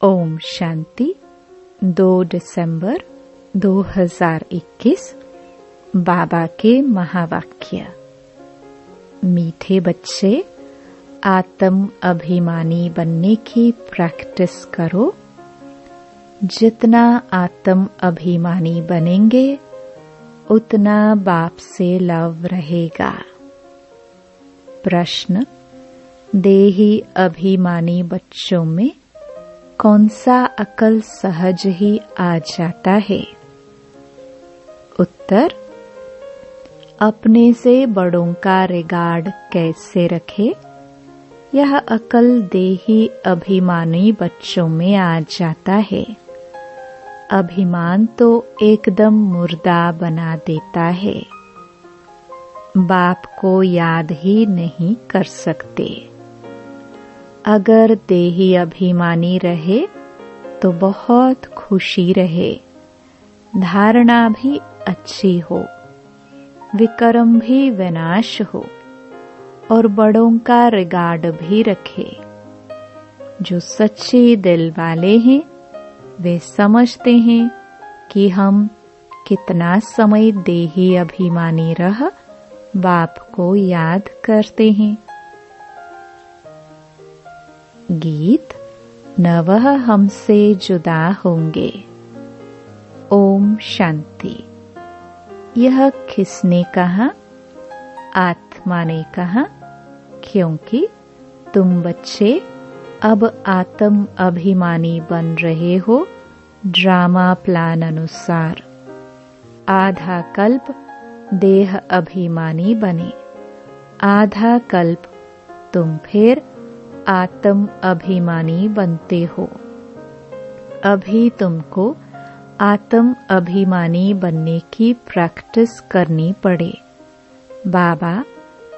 ओम शांति। 2 दिसंबर 2021 बाबा के महावाक्य। मीठे बच्चे, आत्म अभिमानी बनने की प्रैक्टिस करो। जितना आत्म अभिमानी बनेंगे उतना बाप से लव रहेगा। प्रश्न: देही अभिमानी बच्चों में कौन सा अकल सहज ही आ जाता है? उत्तर: अपने से बड़ों का रिगार्ड कैसे रखे, यह अकल देही अभिमानी बच्चों में आ जाता है। अभिमान तो एकदम मुर्दा बना देता है। बाप को याद ही नहीं कर सकते। अगर देही अभिमानी रहे तो बहुत खुशी रहे, धारणा भी अच्छी हो, विक्रम भी विनाश हो और बड़ों का रिगार्ड भी रखे। जो सच्चे दिल वाले हैं वे समझते हैं कि हम कितना समय देही अभिमानी रह बाप को याद करते हैं। गीत: न वह हमसे जुदा होंगे। ओम शांति। यह किसने कहा? आत्मा ने कहा, क्योंकि तुम बच्चे अब आत्म अभिमानी बन रहे हो ड्रामा प्लान अनुसार। आधा कल्प देह अभिमानी बने, आधा कल्प तुम फिर आत्म अभिमानी बनते हो। अभी तुमको आत्म अभिमानी बनने की प्रैक्टिस करनी पड़े। बाबा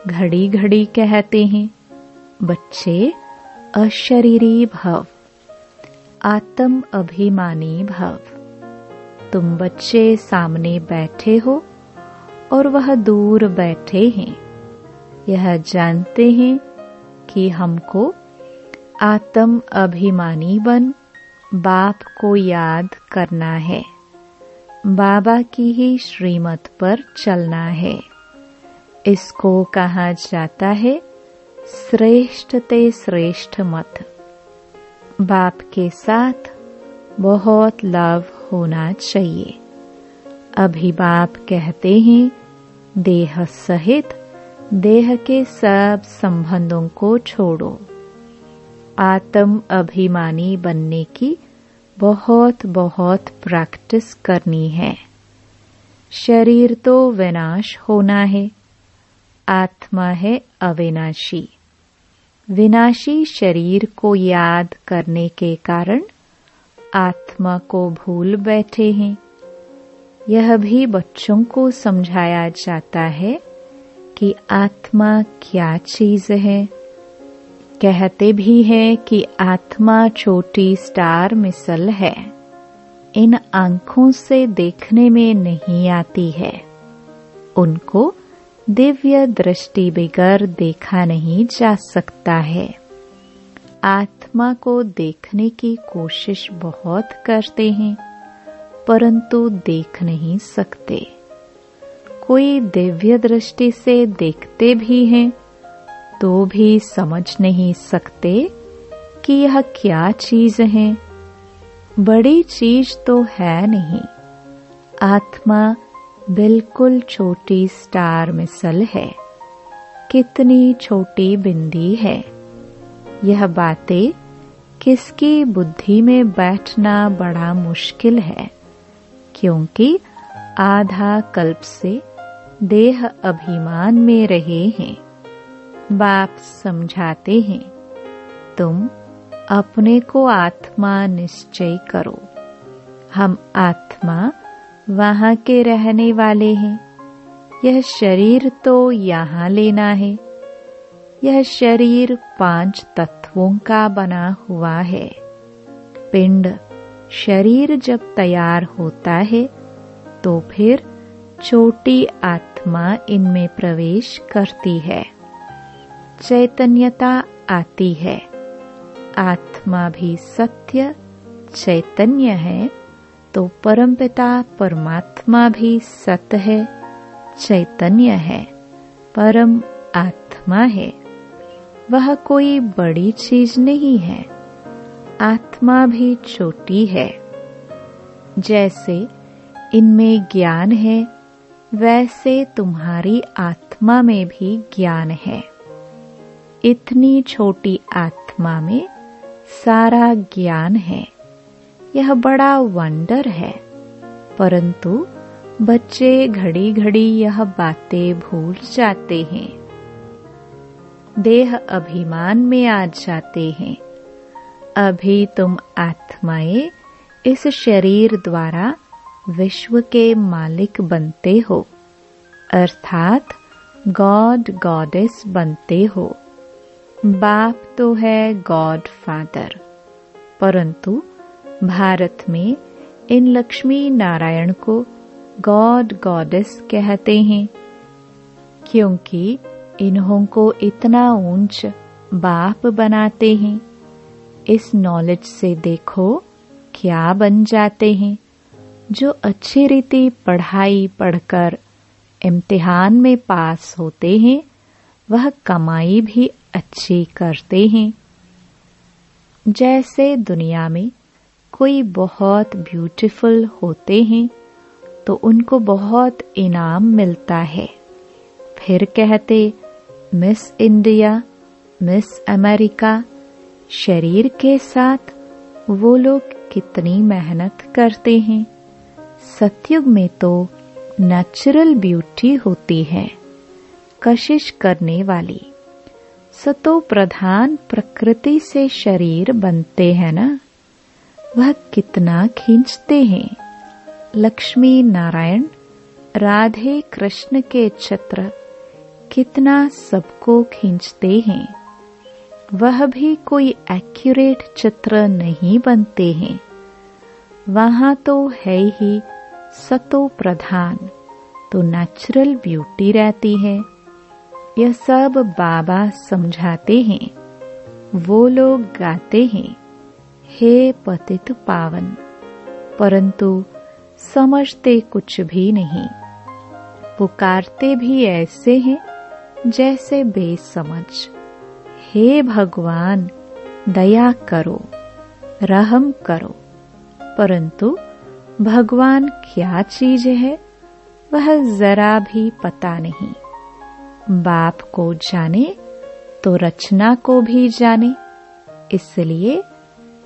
घड़ी घड़ी कहते हैं, बच्चे अशरीरी भव, आत्म अभिमानी भव। तुम बच्चे सामने बैठे हो और वह दूर बैठे हैं। यह जानते हैं कि हमको आत्म अभिमानी बन बाप को याद करना है, बाबा की ही श्रीमत पर चलना है। इसको कहा जाता है श्रेष्ठ ते श्रेष्ठ मत। बाप के साथ बहुत लव होना चाहिए। अभी बाप कहते हैं, देह सहित देह के सब संबंधों को छोड़ो। आत्म अभिमानी बनने की बहुत बहुत प्रैक्टिस करनी है। शरीर तो विनाश होना है, आत्मा है अविनाशी। विनाशी शरीर को याद करने के कारण आत्मा को भूल बैठे हैं। यह भी बच्चों को समझाया जाता है कि आत्मा क्या चीज है। कहते भी हैं कि आत्मा छोटी स्टार मिसल है, इन आंखों से देखने में नहीं आती है। उनको दिव्य दृष्टि बगैर देखा नहीं जा सकता है। आत्मा को देखने की कोशिश बहुत करते हैं, परंतु देख नहीं सकते। कोई दिव्य दृष्टि से देखते भी हैं तो भी समझ नहीं सकते कि यह क्या चीज है। बड़ी चीज तो है नहीं। आत्मा बिल्कुल छोटी स्टार मिसल है। कितनी छोटी बिंदी है। यह बातें किसकी बुद्धि में बैठना बड़ा मुश्किल है, क्योंकि आधा कल्प से देह अभिमान में रहे हैं। बाप समझाते हैं, तुम अपने को आत्मा निश्चय करो। हम आत्मा वहाँ के रहने वाले हैं। यह शरीर तो यहाँ लेना है। यह शरीर 5 तत्वों का बना हुआ है। पिंड शरीर जब तैयार होता है तो फिर छोटी आत्मा इनमें प्रवेश करती है। चैतन्यता आती है। आत्मा भी सत्य चैतन्य है तो परमपिता परमात्मा भी सत है, चैतन्य है, परम आत्मा है। वह कोई बड़ी चीज नहीं है। आत्मा भी छोटी है। जैसे इनमें ज्ञान है वैसे तुम्हारी आत्मा में भी ज्ञान है। इतनी छोटी आत्मा में सारा ज्ञान है। यह बड़ा वंडर है। परंतु बच्चे घड़ी घड़ी यह बातें भूल जाते हैं। देह अभिमान में आ जाते हैं। अभी तुम आत्माएं इस शरीर द्वारा विश्व के मालिक बनते हो, अर्थात गॉड गॉडेस बनते हो। बाप तो है गॉड फादर, परंतु भारत में इन लक्ष्मी नारायण को गॉड गॉडेस कहते हैं, क्योंकि इन्हों को इतना ऊंच बाप बनाते हैं। इस नॉलेज से देखो क्या बन जाते हैं। जो अच्छी रीति पढ़ाई पढ़कर इम्तिहान में पास होते हैं, वह कमाई भी अच्छी करते हैं। जैसे दुनिया में कोई बहुत ब्यूटीफुल होते हैं तो उनको बहुत इनाम मिलता है। फिर कहते मिस इंडिया, मिस अमेरिका। शरीर के साथ वो लोग कितनी मेहनत करते हैं। सतयुग में तो नेचुरल ब्यूटी होती है, कशिश करने वाली। सतो प्रधान प्रकृति से शरीर बनते हैं ना, वह कितना खींचते हैं। लक्ष्मी नारायण राधे कृष्ण के चित्र कितना सबको खींचते हैं। वह भी कोई एक्यूरेट चित्र नहीं बनते हैं। वहाँ तो है ही सतो प्रधान, तो नेचुरल ब्यूटी रहती है। यह सब बाबा समझाते हैं। वो लोग गाते हैं, हे पतित पावन, परंतु समझते कुछ भी नहीं। पुकारते भी ऐसे हैं जैसे बेसमझ। हे भगवान दया करो, रहम करो। परंतु भगवान क्या चीज है वह जरा भी पता नहीं। बाप को जाने तो रचना को भी जाने। इसलिए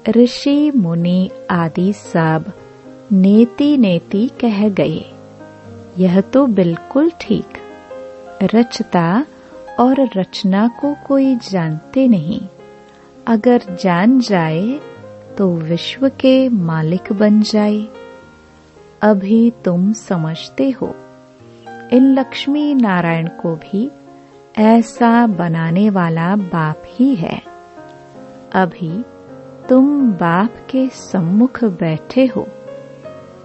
ऋषि मुनि आदि सब नेति नेति कह गए। यह तो बिल्कुल ठीक। रचता और रचना को कोई जानते नहीं। अगर जान जाए तो विश्व के मालिक बन जाए। अभी तुम समझते हो। इन लक्ष्मी नारायण को भी ऐसा बनाने वाला बाप ही है। अभी तुम बाप के सम्मुख बैठे हो,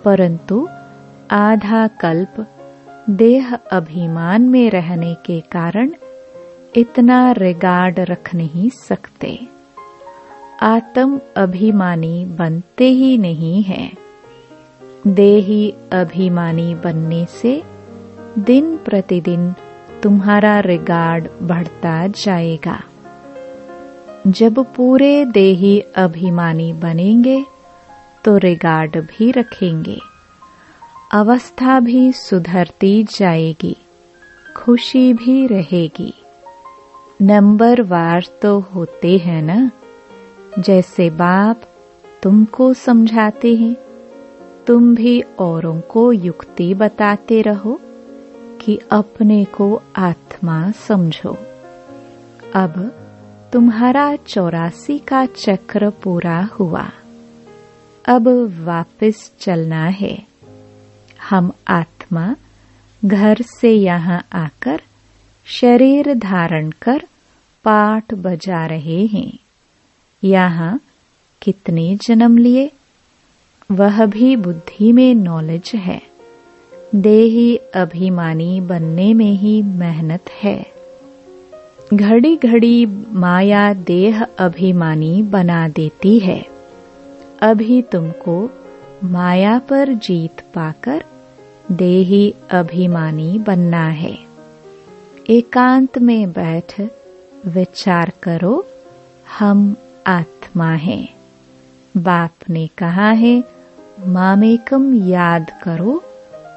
परंतु आधा कल्प देह अभिमान में रहने के कारण इतना रिगार्ड रख नहीं सकते। आत्म अभिमानी बनते ही नहीं है। देही अभिमानी बनने से दिन प्रतिदिन तुम्हारा रिगार्ड बढ़ता जाएगा। जब पूरे देही अभिमानी बनेंगे तो रिगार्ड भी रखेंगे। अवस्था भी सुधरती जाएगी, खुशी भी रहेगी। नंबर वार तो होते हैं ना। जैसे बाप तुमको समझाते हैं, तुम भी औरों को युक्ति बताते रहो कि अपने को आत्मा समझो। अब तुम्हारा 84 का चक्र पूरा हुआ। अब वापस चलना है। हम आत्मा घर से यहाँ आकर शरीर धारण कर पाठ बजा रहे हैं। यहाँ कितने जन्म लिए वह भी बुद्धि में नॉलेज है। देही अभिमानी बनने में ही मेहनत है। घड़ी घड़ी माया देह अभिमानी बना देती है। अभी तुमको माया पर जीत पाकर देही अभिमानी बनना है। एकांत में बैठ विचार करो, हम आत्मा हैं। बाप ने कहा है मामेकम याद करो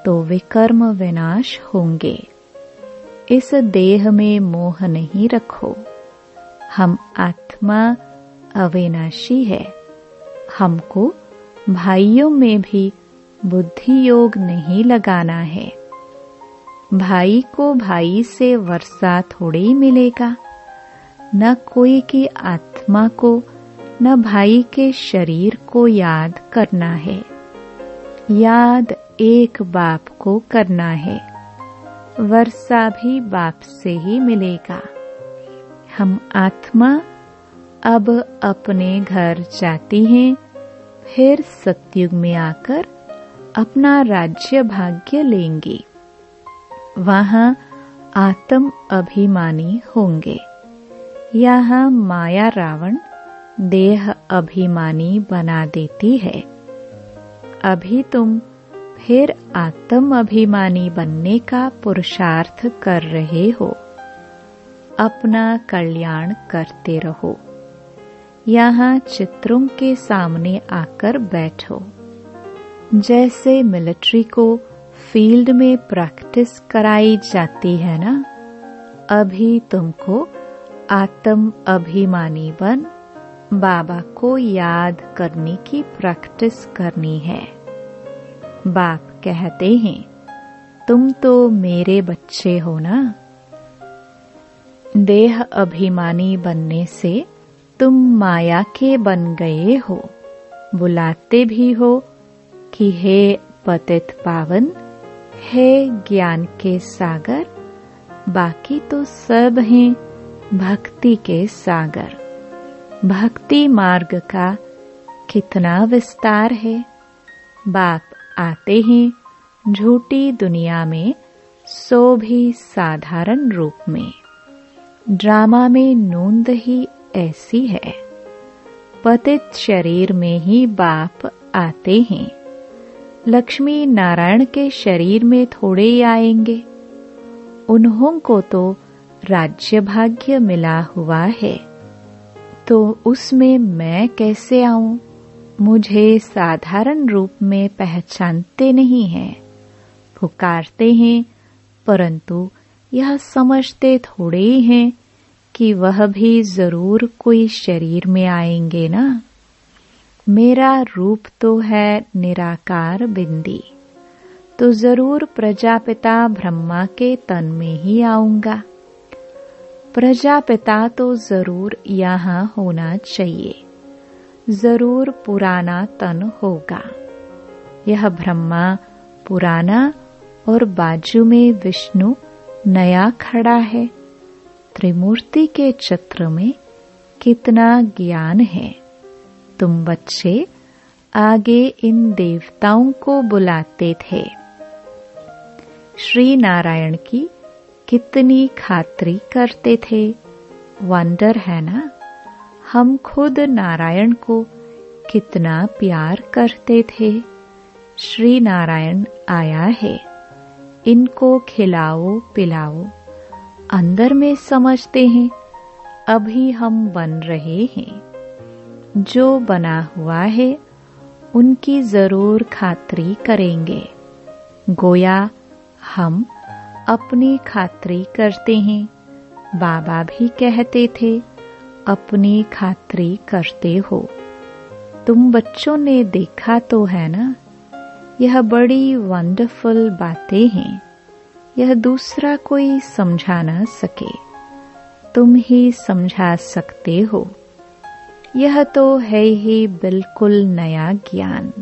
तो विकर्म विनाश होंगे। इस देह में मोह नहीं रखो। हम आत्मा अविनाशी है। हमको भाइयों में भी बुद्धि योग नहीं लगाना है। भाई को भाई से वर्षा थोड़ी मिलेगा। न कोई की आत्मा को न भाई के शरीर को याद करना है। याद एक बाप को करना है। वर्षा भी बाप से ही मिलेगा। हम आत्मा अब अपने घर जाती हैं, फिर सतयुग में आकर अपना राज्य भाग्य लेंगी। वहां आत्म अभिमानी होंगे। यहाँ माया रावण देह अभिमानी बना देती है। अभी तुम फिर आत्म अभिमानी बनने का पुरुषार्थ कर रहे हो। अपना कल्याण करते रहो। यहाँ चित्रों के सामने आकर बैठो। जैसे मिलिट्री को फील्ड में प्रैक्टिस कराई जाती है ना, अभी तुमको आत्म अभिमानी बन बाबा को याद करने की प्रैक्टिस करनी है। बाप कहते हैं तुम तो मेरे बच्चे हो ना। देह अभिमानी बनने से तुम माया के बन गए हो। बुलाते भी हो कि हे पतित पावन, हे ज्ञान के सागर। बाकी तो सब हैं भक्ति के सागर। भक्ति मार्ग का कितना विस्तार है। बाप आते हैं झूठी दुनिया में, सो भी साधारण रूप में। ड्रामा में नूंद ही ऐसी है। पतित शरीर में ही बाप आते हैं। लक्ष्मी नारायण के शरीर में थोड़े ही आएंगे। उन्हों को तो राज्य भाग्य मिला हुआ है, तो उसमें मैं कैसे आऊं? मुझे साधारण रूप में पहचानते नहीं हैं। पुकारते हैं, परंतु यह समझते थोड़े ही हैं कि वह भी जरूर कोई शरीर में आएंगे ना। मेरा रूप तो है निराकार बिंदी, तो जरूर प्रजापिता ब्रह्मा के तन में ही आऊंगा। प्रजापिता तो जरूर यहाँ होना चाहिए। जरूर पुराना तन होगा। यह ब्रह्मा पुराना और बाजू में विष्णु नया खड़ा है। त्रिमूर्ति के चित्र में कितना ज्ञान है। तुम बच्चे आगे इन देवताओं को बुलाते थे। श्री नारायण की कितनी खातिरी करते थे। वंडर है ना। हम खुद नारायण को कितना प्यार करते थे। श्री नारायण आया है, इनको खिलाओ पिलाओ। अंदर में समझते हैं अभी हम बन रहे हैं। जो बना हुआ है उनकी जरूर खातिरी करेंगे। गोया हम अपनी खातिरी करते हैं। बाबा भी कहते थे अपनी खातिरी करते हो। तुम बच्चों ने देखा तो है ना। यह बड़ी वंडरफुल बातें हैं। यह दूसरा कोई समझा ना सके, तुम ही समझा सकते हो। यह तो है ही बिल्कुल नया ज्ञान।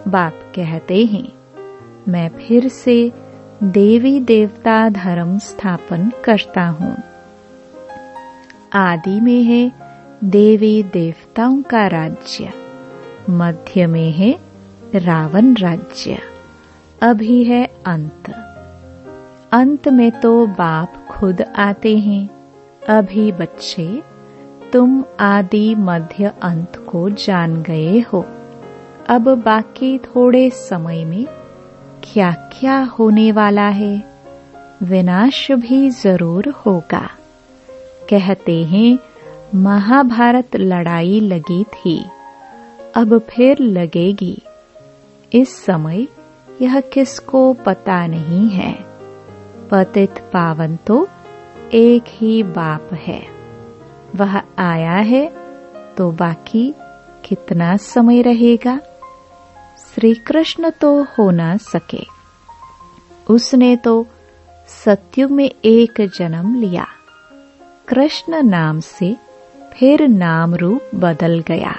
बाप कहते हैं मैं फिर से देवी देवता धर्म स्थापन करता हूँ। आदि में है देवी देवताओं का राज्य, मध्य में है रावण राज्य, अभी है अंत। अंत में तो बाप खुद आते हैं। अभी बच्चे तुम आदि मध्य अंत को जान गए हो। अब बाकी थोड़े समय में क्या क्या होने वाला है, विनाश भी जरूर होगा। कहते हैं महाभारत लड़ाई लगी थी, अब फिर लगेगी। इस समय यह किसको पता नहीं है। पतित पावन तो एक ही बाप है, वह आया है तो बाकी कितना समय रहेगा। श्री कृष्ण तो हो ना सके, उसने तो सतयुग में एक जन्म लिया। कृष्ण नाम से फिर नाम रूप बदल गया,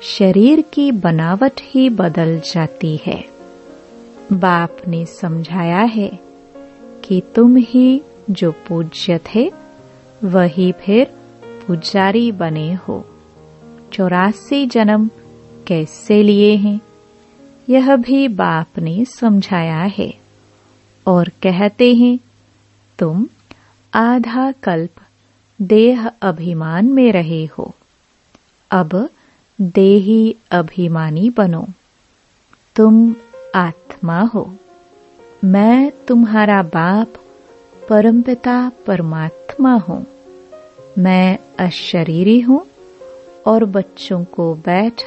शरीर की बनावट ही बदल जाती है। बाप ने समझाया है कि तुम ही जो पूज्य थे वही फिर पुजारी बने हो। 84 जन्म कैसे लिए हैं यह भी बाप ने समझाया है। और कहते हैं तुम आधा कल्प देह अभिमान में रहे हो, अब देही अभिमानी बनो। तुम आत्मा हो, मैं तुम्हारा बाप परमपिता परमात्मा हूँ। मैं अशरीरी हूँ और बच्चों को बैठ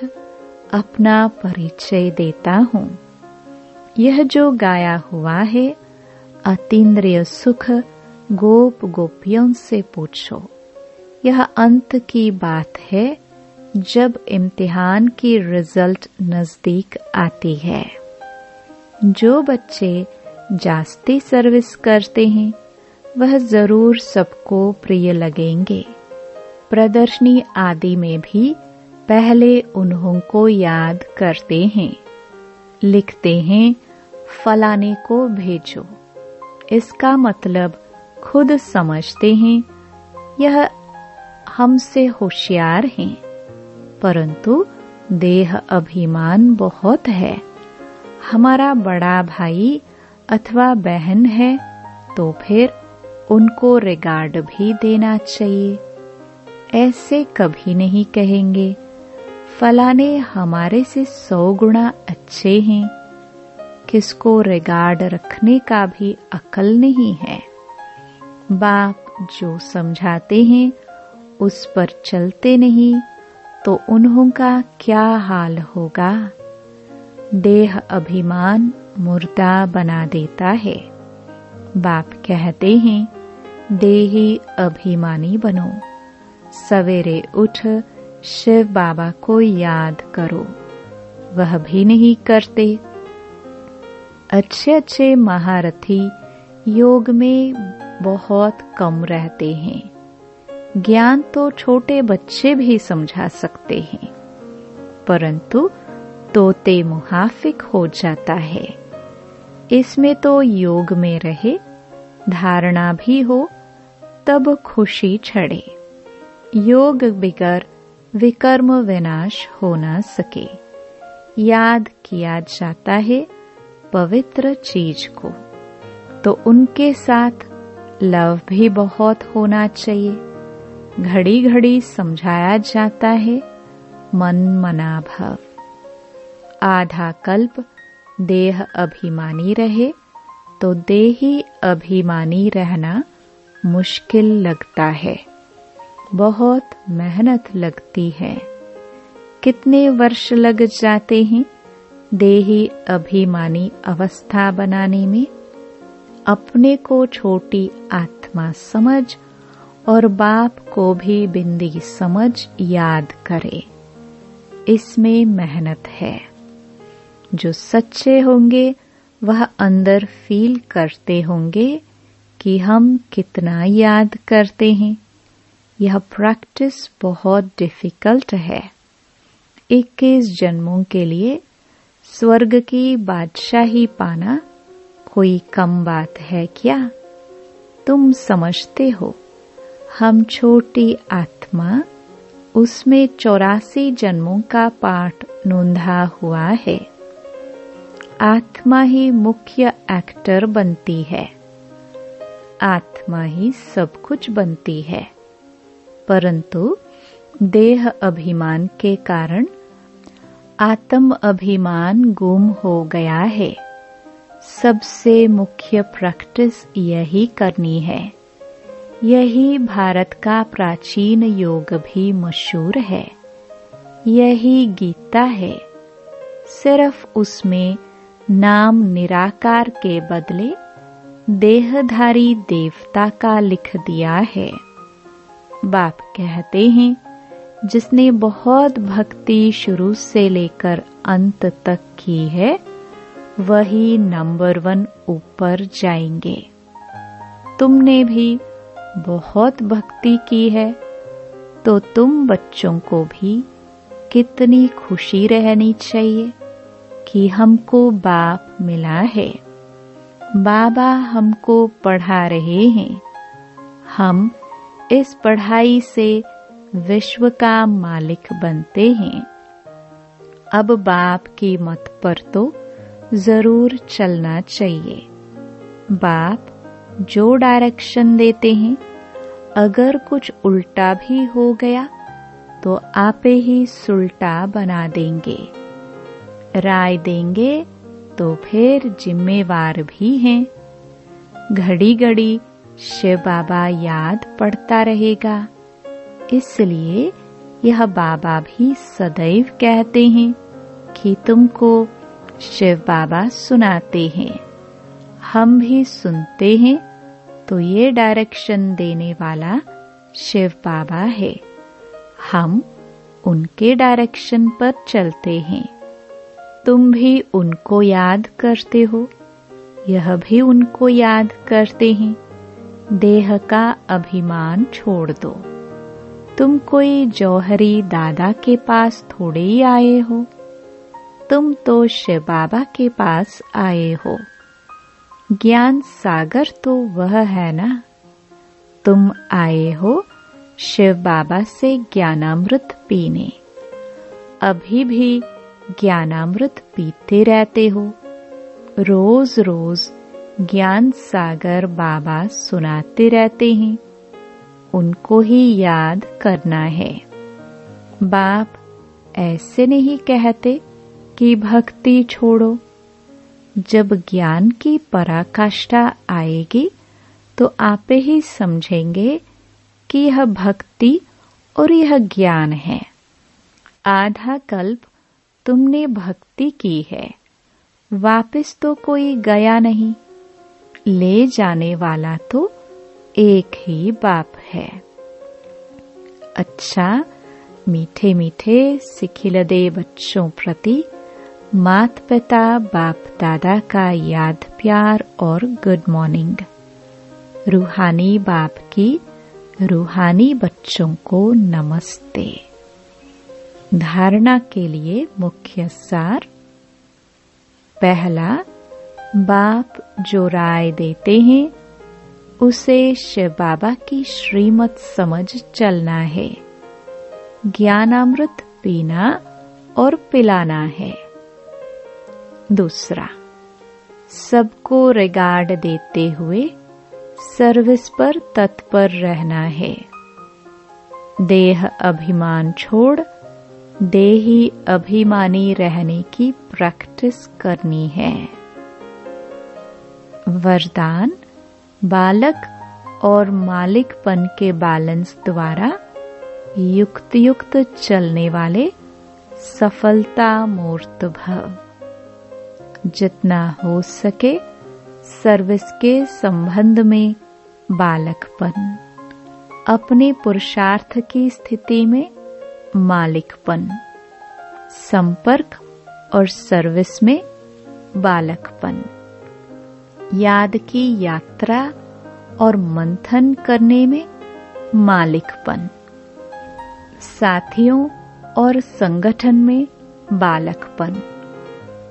अपना परिचय देता हूँ। यह जो गाया हुआ है अतीन्द्रिय सुख गोप गोपियों से पूछो। यह अंत की बात है, जब इम्तिहान की रिजल्ट नजदीक आती है। जो बच्चे जास्ती सर्विस करते हैं वह जरूर सबको प्रिय लगेंगे। प्रदर्शनी आदि में भी पहले उन्हों को याद करते हैं, लिखते हैं फलाने को भेजो। इसका मतलब खुद समझते हैं यह हमसे होशियार हैं, परंतु देह अभिमान बहुत है। हमारा बड़ा भाई अथवा बहन है तो फिर उनको रिगार्ड भी देना चाहिए। ऐसे कभी नहीं कहेंगे फलाने हमारे से 100 गुना अच्छे हैं। किसको रिगार्ड रखने का भी अकल नहीं है। बाप जो समझाते हैं उस पर चलते नहीं तो उन्हों का क्या हाल होगा। देह अभिमान मुर्दा बना देता है। बाप कहते हैं देही अभिमानी बनो। सवेरे उठ शिव बाबा को याद करो, वह भी नहीं करते। अच्छे अच्छे महारथी योग में बहुत कम रहते हैं। ज्ञान तो छोटे बच्चे भी समझा सकते हैं, परंतु तोते मुहाफिक हो जाता है। इसमें तो योग में रहे, धारणा भी हो, तब खुशी छड़े। योग बिगर विकर्म विनाश हो न सके। याद किया जाता है पवित्र चीज को, तो उनके साथ लव भी बहुत होना चाहिए। घड़ी घड़ी समझाया जाता है मन मना भव। आधा कल्प देह अभिमानी रहे तो देही अभिमानी रहना मुश्किल लगता है, बहुत मेहनत लगती है। कितने वर्ष लग जाते हैं देही अभिमानी अवस्था बनाने में। अपने को छोटी आत्मा समझ और बाप को भी बिंदी समझ याद करे, इसमें मेहनत है। जो सच्चे होंगे वह अंदर फील करते होंगे कि हम कितना याद करते हैं। यह प्रैक्टिस बहुत डिफिकल्ट है। 21 जन्मों के लिए स्वर्ग की बादशाही पाना कोई कम बात है क्या? तुम समझते हो हम छोटी आत्मा, उसमें 84 जन्मों का पाठ नोंधा हुआ है। आत्मा ही मुख्य एक्टर बनती है, आत्मा ही सब कुछ बनती है, परंतु देह अभिमान के कारण आत्म अभिमान गुम हो गया है। सबसे मुख्य प्रैक्टिस यही करनी है। यही भारत का प्राचीन योग भी मशहूर है। यही गीता है। सिर्फ उसमें नाम निराकार के बदले देहधारी देवता का लिख दिया है। बाप कहते हैं, जिसने बहुत भक्ति शुरू से लेकर अंत तक की है, वही नंबर 1 ऊपर जाएंगे। तुमने भी बहुत भक्ति की है, तो तुम बच्चों को भी कितनी खुशी रहनी चाहिए कि हमको बाप मिला है। बाबा हमको पढ़ा रहे हैं। हम इस पढ़ाई से विश्व का मालिक बनते हैं। अब बाप की मत पर तो जरूर चलना चाहिए। बाप जो डायरेक्शन देते हैं, अगर कुछ उल्टा भी हो गया तो आपे ही सुलटा बना देंगे। राय देंगे तो फिर जिम्मेवार भी हैं। घड़ी घड़ी शिव बाबा याद पड़ता रहेगा। इसलिए यह बाबा भी सदैव कहते हैं कि तुमको शिव बाबा सुनाते हैं। हम भी सुनते हैं, तो ये डायरेक्शन देने वाला शिव बाबा है। हम उनके डायरेक्शन पर चलते हैं। तुम भी उनको याद करते हो, यह भी उनको याद करते हैं। देह का अभिमान छोड़ दो। तुम कोई जौहरी दादा के पास थोड़े ही आए हो, तुम तो शिव बाबा के पास आए हो। ज्ञान सागर तो वह है ना। तुम आए हो शिव बाबा से ज्ञानामृत पीने। अभी भी ज्ञानामृत पीते रहते हो। रोज रोज ज्ञान सागर बाबा सुनाते रहते हैं। उनको ही याद करना है। बाप ऐसे नहीं कहते कि भक्ति छोड़ो। जब ज्ञान की पराकाष्ठा आएगी तो आपे ही समझेंगे कि यह भक्ति और यह ज्ञान है। आधा कल्प तुमने भक्ति की है, वापस तो कोई गया नहीं। ले जाने वाला तो एक ही बाप है। अच्छा, मीठे मीठे सिखिलदे बच्चों प्रति मात पिता बाप दादा का याद प्यार और गुड मॉर्निंग। रूहानी बाप की रूहानी बच्चों को नमस्ते। धारणा के लिए मुख्य सार। पहला, बाप जो राय देते हैं उसे शिव बाबा की श्रीमत समझ चलना है। ज्ञानामृत पीना और पिलाना है। दूसरा, सबको रिगार्ड देते हुए सर्विस पर तत्पर रहना है। देह अभिमान छोड़ देही अभिमानी रहने की प्रैक्टिस करनी है। वरदान, बालक और मालिकपन के बैलेंस द्वारा युक्त युक्त चलने वाले सफलता मूर्त भव। जितना हो सके सर्विस के संबंध में बालकपन, अपने पुरुषार्थ की स्थिति में मालिकपन, संपर्क और सर्विस में बालकपन, याद की यात्रा और मंथन करने में मालिकपन, साथियों और संगठन में बालकपन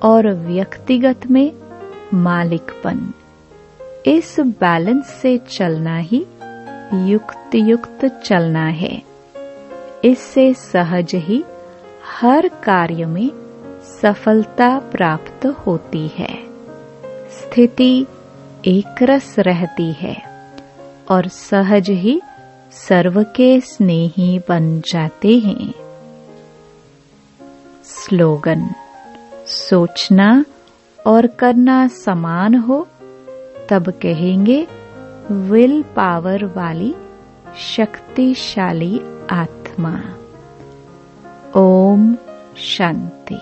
और व्यक्तिगत में मालिकपन। इस बैलेंस से चलना ही युक्त युक्त चलना है। इससे सहज ही हर कार्य में सफलता प्राप्त होती है। स्थिति एक रस रहती है और सहज ही सर्व के स्नेही बन जाते हैं। स्लोगन: सोचना और करना समान हो तब कहेंगे विल पावर वाली शक्तिशाली आत्मा। ओम शांति।